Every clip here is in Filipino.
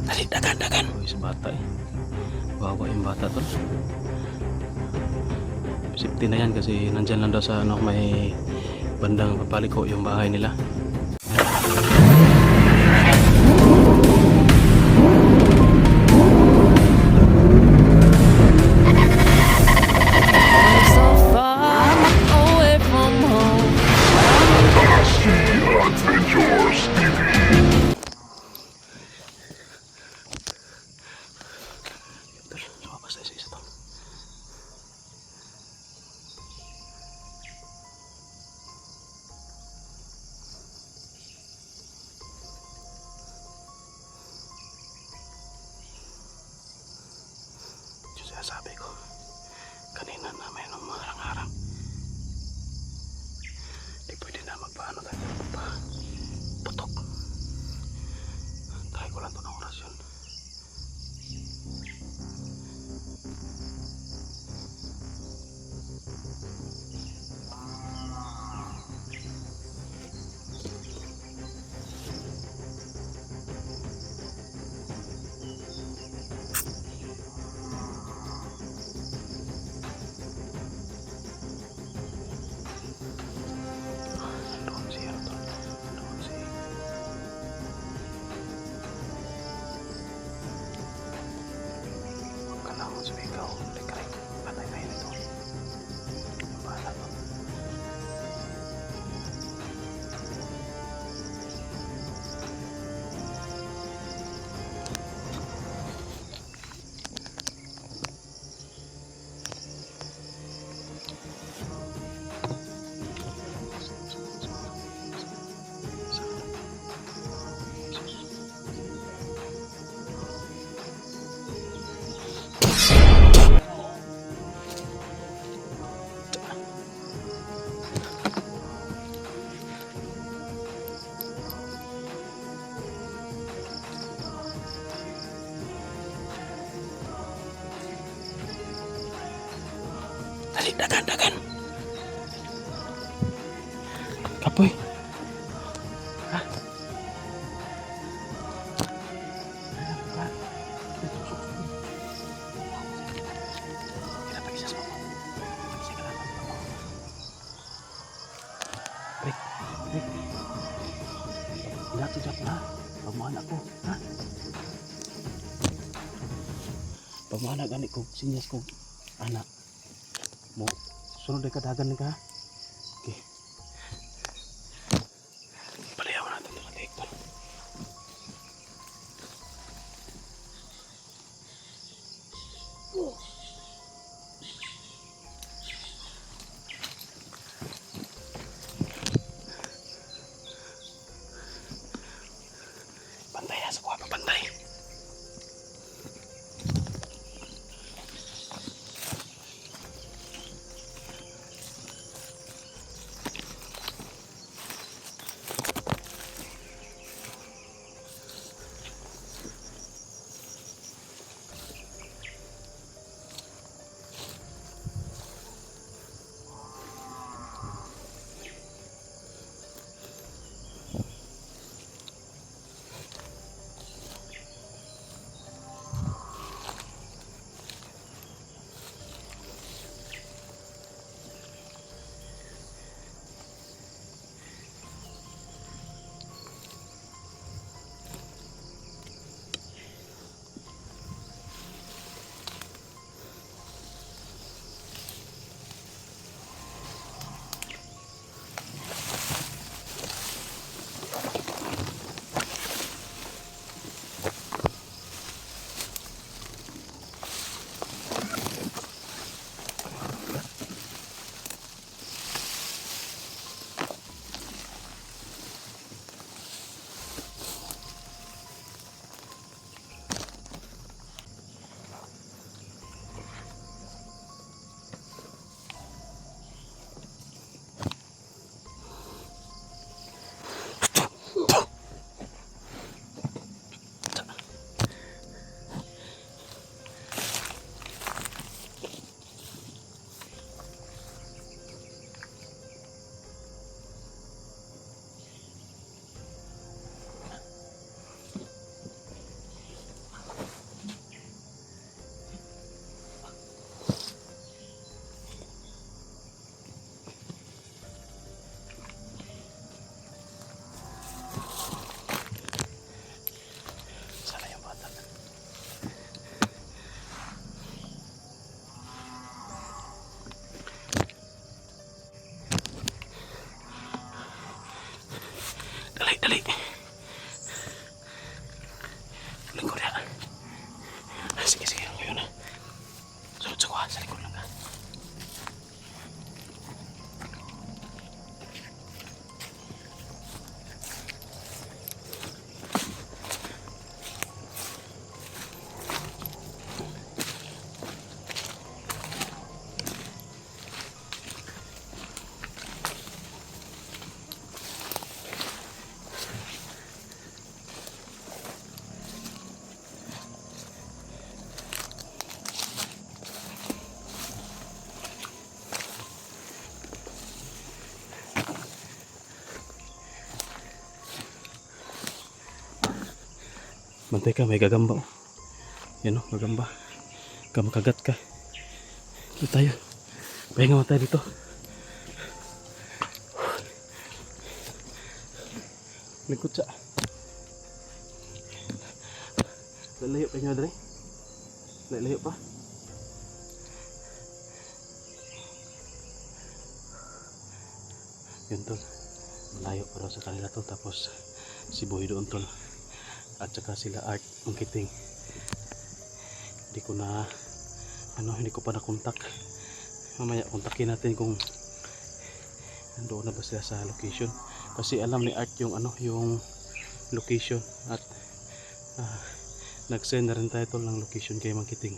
Dali, dagan. Uy, bata eh. Wawa yung bata tol. Safety na yan kasi nandyan lang daw sa ano, may bandang papaliko yung bahay nila. So far away from home. Tol, lumabas tayo sa isa tol. Yung sinasabi ko kanina na may mga harang-harang. Di pwede na magpaano tayo, magpaputok. Try ko lang ito ng orasyon. Doon siya to. Doon siya. Huwag ka lang sumigaw. Likay. Patay tayo nito. Bahala to. Dali, dagan. Kapoy. Ha? Kinapag-isas mo. Pag-isas ka lang. Break. Lahat sa na. Pagmahan ako. Ha? Pagmahan gani ko. Sinyas ko. Anak. Mo. Sunod ay kadagan ka. Okay. Palayaw natin ito natin ito. Bantay ha, sa kuha pa bantay. Bantay ka, may gagamba oh. Yan oh, gagamba. Kamakagat ka. Ito tayo. Pahinga mo tayo dito. Likod sa. Lalayo pa nyo dali. Lalayo pa. Yun tol. Malayo pa raw sa kanila tol. Tapos si Boy doon tol. At saka sila Art ang kiting. Hindi ko na hindi ko pa nakontak. Mamaya kontakin natin kung nandoon na ba sila sa location. Kasi alam ni Art yung yung location at nag-send na rin tayo tol ng location kay Mang Kiting.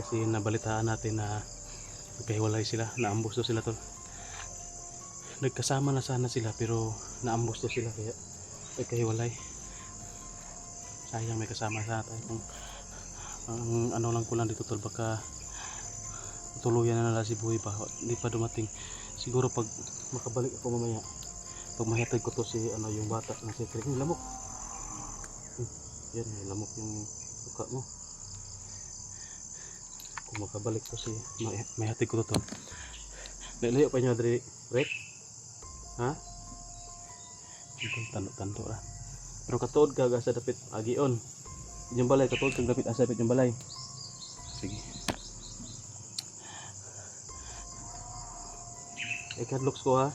Kasi nabalitaan natin na nagkahiwalay sila, naambos daw sila tol. Nagkasama na sana sila pero naambos daw sila kaya nagkahiwalay. Sayang may kasama sana tayo kung ang lang ko lang dito tol, baka tuluyan na nila si Boy pa, hindi pa dumating. Siguro pag makabalik ako mamaya, pag mahatid ko to si yung bata na si Kring, lamok. Yan, may lamok yung mukha mo. Kung makabalik ko si mahatid ko to. Lalayo pa nyo dari, Rek? Ha? Tando ra. Pero katuod ka sa dapit agion. Yung balay, katuod kang dapit asa dapit yung balay. Sige. Kadloks ko ha.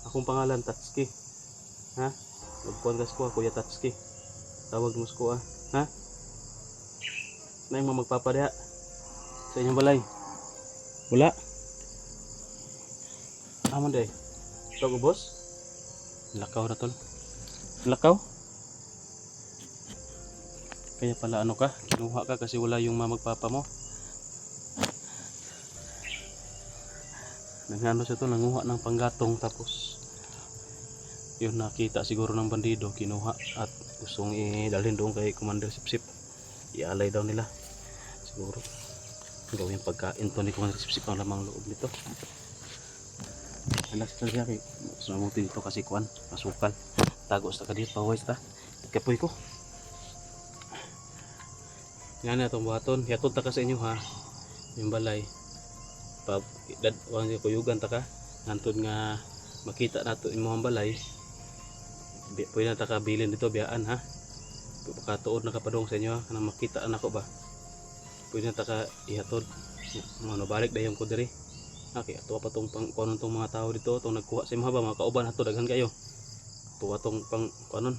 Akong pangalan Tatsuki. Ha? Magkuhan kas ko Kuya Tatsuki. Tawag mo ko ha. Ha? Na yung magpapadaya sa inyong balay. Wala. Amon day. Ito ko boss. Lakaw na tol. Lakaw? Kaya pala ka? Kinuha ka kasi wala yung mamagpapa mo. Nangano siya to, nanguha ng panggatong tapos yun nakita siguro ng bandido, kinuha at gustong idalhin doon kay Commander Sipsip. Ialay daw nila. Siguro gawin pagkain to ni Commander Sipsip ang lamang loob nito. Alas ka siya kay sumamuti dito kasi kuan, masukal. Tago sa kadit, pawais ta. Kapoy ko. Yan na itong buhaton. Yatod ta ka sa inyo ha. Yung balay. Wang kuyugan ta ka. Nantod nga makita nato imong balay. Pwede na ta ka bilin dito biyaan ha. Pakatuod na kapadong sa inyo ha. Kanang makita anak ko ba. Pwede na ta ka ihatod. Balik dayon ko diri. Okay, ato pa tong kuanon tong mga tao dito, tong nagkuha sa imong ba mga kauban ato daghan kayo. Tuwa tong pang kuanon.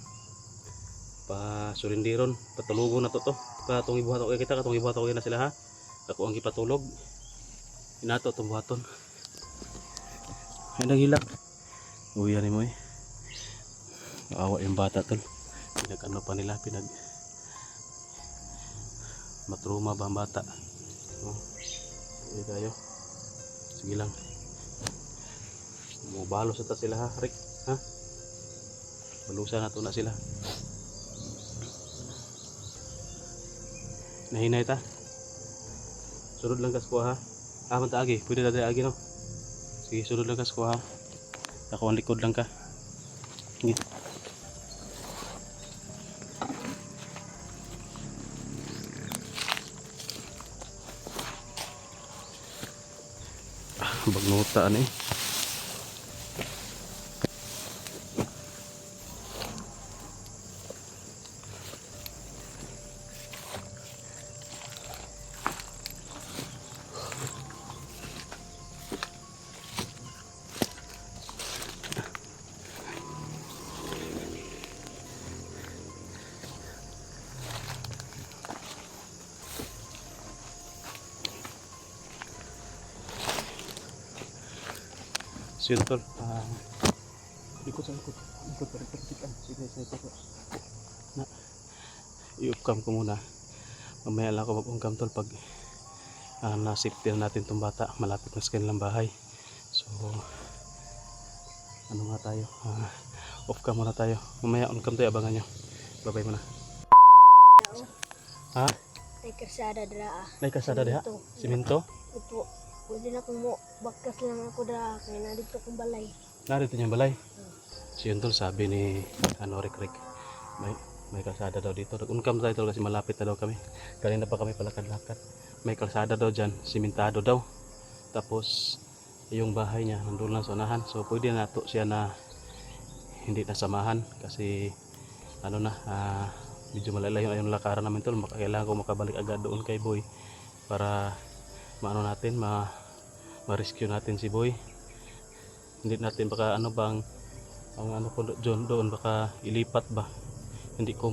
Pa surindiron, patulugon na to. Katong ibuhat ako kita, katong ibuhat ako na sila ha. Ako ang ipatulog. Inato tong buhaton. Ay naghilak. Uyan ni mo eh. Awa yung bata tol. Pinag-ano pa nila, matruma ba ang bata. Uy tayo. Sige lang. Mubalos ata sila ha, Rick. Ha? Balusan na to na sila. Nahinay ta. Sunod lang kas ko ha. Manta agi, pwede na tayo agi no. Sige, sunod lang kas ko ha. Ako ang likod lang ka. Sige. Bagnuta ano eh. Yun tol, likod sa likod kita. Sige, na i-upcam ko muna. Mamaya lang ako mag-ungkam tol pag na-safety na natin itong bata, malapit na sa kanilang bahay. So ano nga tayo, off-cam muna tayo. Mamaya on-cam tayo, abangan nyo. Bye-bye muna. Ha? May kasada draa. May kasada diha? Siminto? Opo. Pwede na kung mo bakas lang ako draa kaya narito kong balay. Narito niyang balay. So yun tol, sabi ni Rick, May kalsada daw dito. Nag-uncam tayo tol kasi malapit na daw kami. Kanina pa kami palakad-lakad. May kalsada daw dyan, simentado daw. Tapos yung bahay niya nandun lang sa unahan. So pwede na to siya na hindi nasamahan kasi ano na, medyo malalayo yung lakaran namin tol. Kailangan ko makabalik agad doon kay Boy para maano natin, ma-rescue natin si Boy. Hindi natin baka ano bang ang ano ko doon baka ilipat ba. Hindi ko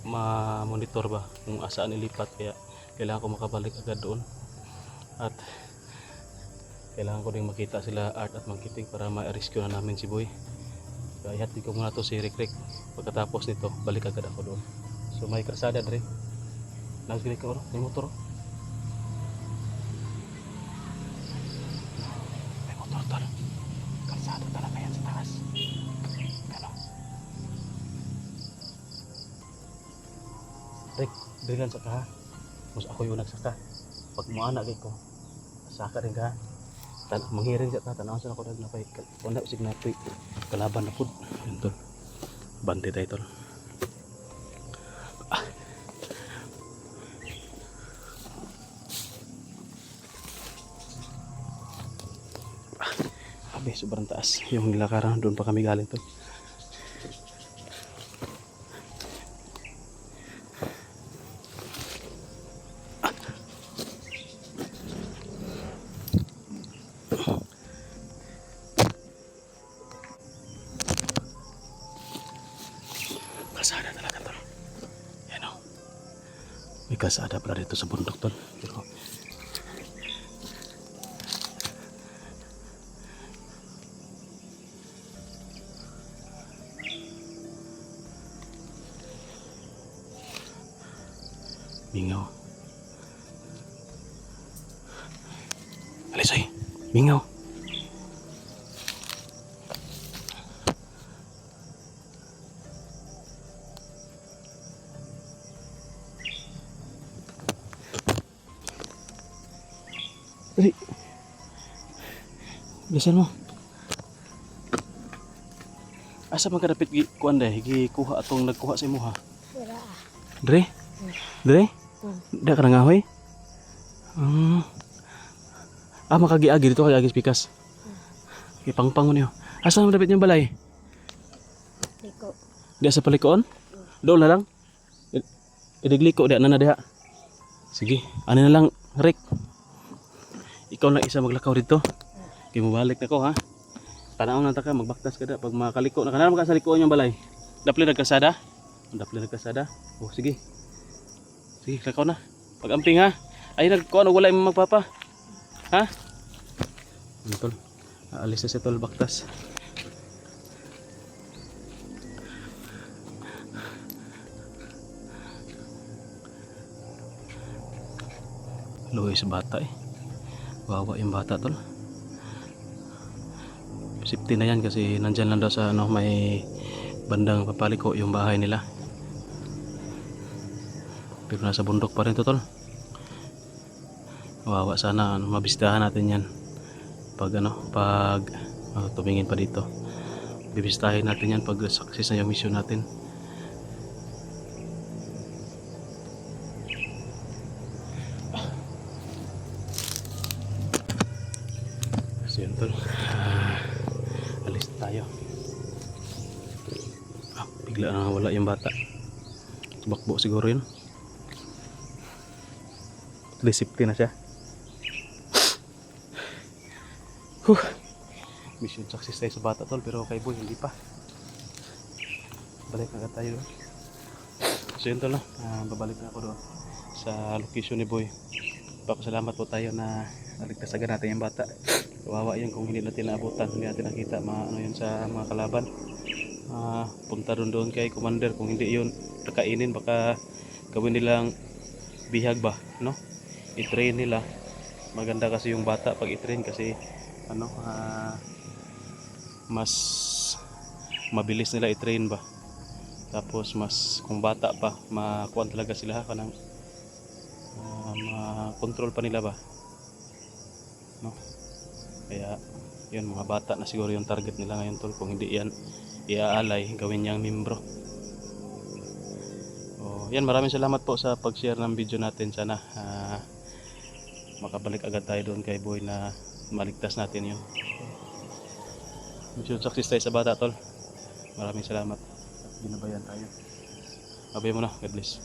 ma-monitor ba kung asaan ilipat, kaya kailangan ko makabalik agad doon at kailangan ko ding makita sila Art at Mangkiting para ma-rescue na namin si Boy. Kaya ihatid ko muna to si Rick. Pagkatapos nito balik agad ako doon. So may kalsada dre, nagbinig ko may motor. May motor tol, kalsada talaga yan sa taas. Ano Rick, drilan sa ka ha. Mas ako yung nagsaka. Pag muana ko, saka rin ka. Manghirin siya ta, tanaw sa ako nagnapay. Wala sig napoy. Kalaban na pud. Yun tol. Bante tayo tol. Abe, sobrang taas. Yung nilakaran, doon pa kami galing tol. Kalsada talaga tol. Yan o. May kalsada pala dito sa bundok tol. Pero Mingaw. Alisoy, mingaw. Dali. Bilisan mo. Asa man kadapit kuan dai, gikuha atong nagkuha sa imo ha. Wala. Dre? Dre? Da ka nangahoy? Makagiagi dito kay Agis Pikas. Ipangpang mo niyo. Asa man dapit yung balay? Liko. Di sa palikoon? Doon na lang. Idigliko di na diha. Sige, ano na lang, Rick. Ikaw na isa maglakaw dito. Kaya mo balik na ko ha. Tanaw na ta ka, magbaktas ka da. Pag makaliko, nakanaram ka sa likuan yung balay. Dapli nagkasada? Dapli nagkasada? Oh, sige. Sige, lakaw na. Pag-amping ha. Ay, nagkuhan, wala yung magpapa. Ha? Ano tol? Aalis na si tol, baktas. Luwi sa bata eh. Wawa yung bata tol. Safety na yan kasi nandyan lang daw sa ano, may bandang papaliko yung bahay nila. Pero nasa bundok pa rin to tol. Wawa, sana mabisitahan natin yan. Pag tumingin pa dito. Bibisitahin natin yan pag success na yung mission natin. So yun tol, alis tayo. Bigla na wala yung bata. Bakbo siguro yun. Safety na siya. Mission success tayo sa bata tol, pero kay Boy hindi pa. Balik na tayo doon. So yun tol, babalik na ako doon sa location ni Boy. Papasalamat po tayo na naligtasagan natin yung bata. Kawawa yun kung hindi natin naabutan, hindi natin nakita yun sa mga kalaban. Punta doon kay commander, kung hindi yun nakainin, baka gawin nilang bihag ba, no? I-train nila. Maganda kasi yung bata pag i-train kasi mas mabilis nila i-train ba. Tapos mas kung bata pa, makuha talaga sila kanang ma-control pa nila ba, no? Kaya yun, mga bata na siguro yung target nila ngayon tol. Kung hindi yan iaalay, gawin niyang membro. yan, maraming salamat po sa pag-share ng video natin. Sana makabalik agad tayo doon kay Boy na maligtas natin yun. Mission success tayo sa bata, tol. Maraming salamat. Ginabayan tayo. Babay mo na. God bless.